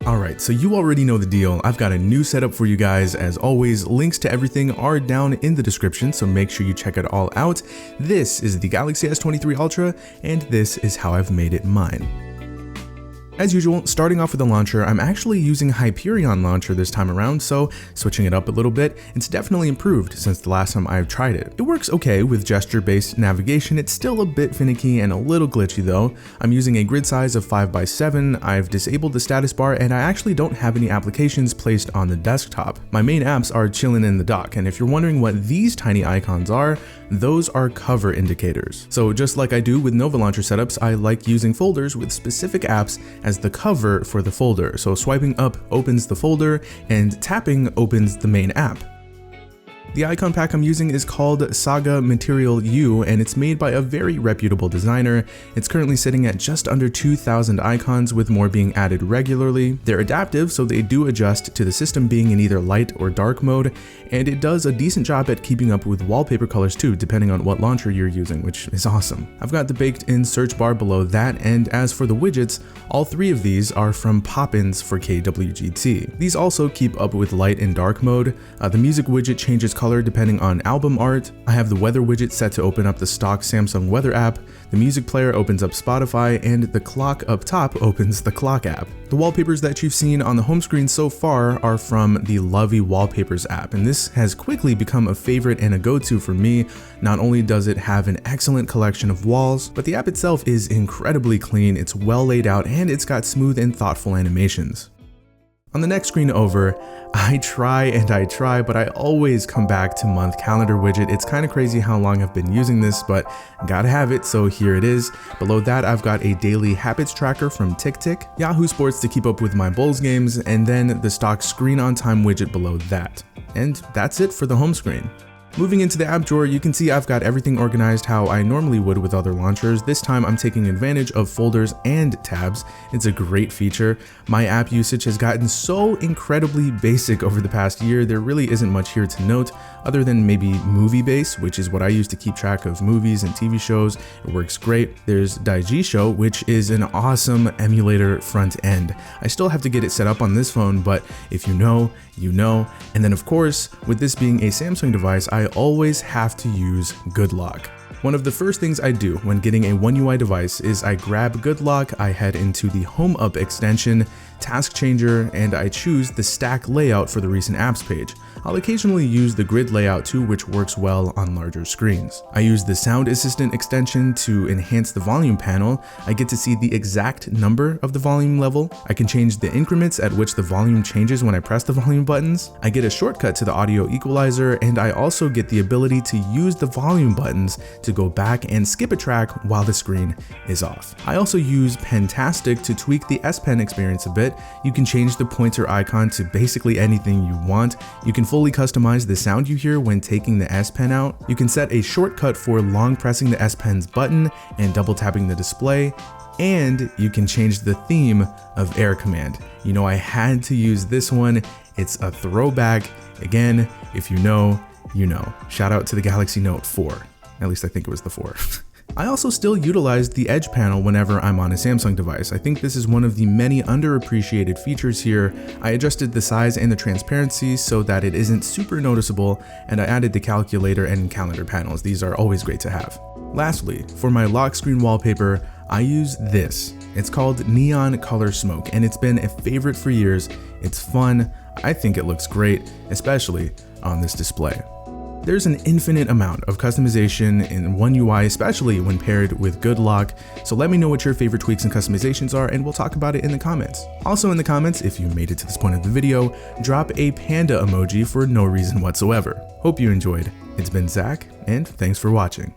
Alright, so you already know the deal. I've got a new setup for you guys. As always, links to everything are down in the description, so make sure you check it all out. This is the Galaxy S23 Ultra, and this is how I've made it mine. As usual, starting off with the launcher, I'm actually using Hyperion launcher this time around, so switching it up a little bit. It's definitely improved since the last time I've tried it. It works okay with gesture-based navigation. It's still a bit finicky and a little glitchy though. I'm using a grid size of 5x7, I've disabled the status bar, and I actually don't have any applications placed on the desktop. My main apps are chilling in the dock, and if you're wondering what these tiny icons are, those are cover indicators. So just like I do with Nova Launcher setups, I like using folders with specific apps as the cover for the folder. So swiping up opens the folder and tapping opens the main app. The icon pack I'm using is called Saga Material U, and it's made by a very reputable designer. It's currently sitting at just under 2,000 icons, with more being added regularly. They're adaptive, so they do adjust to the system being in either light or dark mode, and it does a decent job at keeping up with wallpaper colors too, depending on what launcher you're using, which is awesome. I've got the baked-in search bar below that, and as for the widgets, all three of these are from Pop-ins for KWGT. These also keep up with light and dark mode. The music widget changes color depending on album art. I have the weather widget set to open up the stock Samsung weather app, the music player opens up Spotify, and the clock up top opens the clock app. The wallpapers that you've seen on the home screen so far are from the Lovey Wallpapers app, and this has quickly become a favorite and a go-to for me. Not only does it have an excellent collection of walls, but the app itself is incredibly clean, it's well laid out, and it's got smooth and thoughtful animations. On the next screen over, I try, but I always come back to month calendar widget. It's kind of crazy how long I've been using this, but gotta have it, so here it is. Below that, I've got a daily habits tracker from TickTick, Yahoo Sports to keep up with my Bulls games, and then the stock screen on time widget below that. And that's it for the home screen. Moving into the app drawer, you can see I've got everything organized how I normally would with other launchers. This time I'm taking advantage of folders and tabs. It's a great feature. My app usage has gotten so incredibly basic over the past year, there really isn't much here to note, other than maybe MovieBase, which is what I use to keep track of movies and TV shows. It works great. There's Daigisho, which is an awesome emulator front end. I still have to get it set up on this phone, but if you know, you know. And then of course, with this being a Samsung device, I always have to use GoodLock. One of the first things I do when getting a One UI device is I grab GoodLock, I head into the Home Up extension, Task Changer, and I choose the stack layout for the recent apps page. I'll occasionally use the grid layout too, which works well on larger screens. I use the Sound Assistant extension to enhance the volume panel. I get to see the exact number of the volume level. I can change the increments at which the volume changes when I press the volume buttons. I get a shortcut to the audio equalizer, and I also get the ability to use the volume buttons to go back and skip a track while the screen is off. I also use Pentastic to tweak the S Pen experience a bit. You can change the pointer icon to basically anything you want. You can fully customize the sound you hear when taking the S Pen out. You can set a shortcut for long pressing the S Pen's button and double tapping the display. And you can change the theme of Air Command. You know, I had to use this one. It's a throwback. Again, if you know, you know. Shout out to the Galaxy Note 4. At least I think it was the 4. I also still utilize the Edge panel whenever I'm on a Samsung device. I think this is one of the many underappreciated features here. I adjusted the size and the transparency so that it isn't super noticeable, and I added the calculator and calendar panels. These are always great to have. Lastly, for my lock screen wallpaper, I use this. It's called Neon Color Smoke, and it's been a favorite for years. It's fun. I think it looks great, especially on this display. There's an infinite amount of customization in One UI, especially when paired with GoodLock, so let me know what your favorite tweaks and customizations are, and we'll talk about it in the comments. Also in the comments, if you made it to this point of the video, drop a panda emoji for no reason whatsoever. Hope you enjoyed. It's been Zach, and thanks for watching.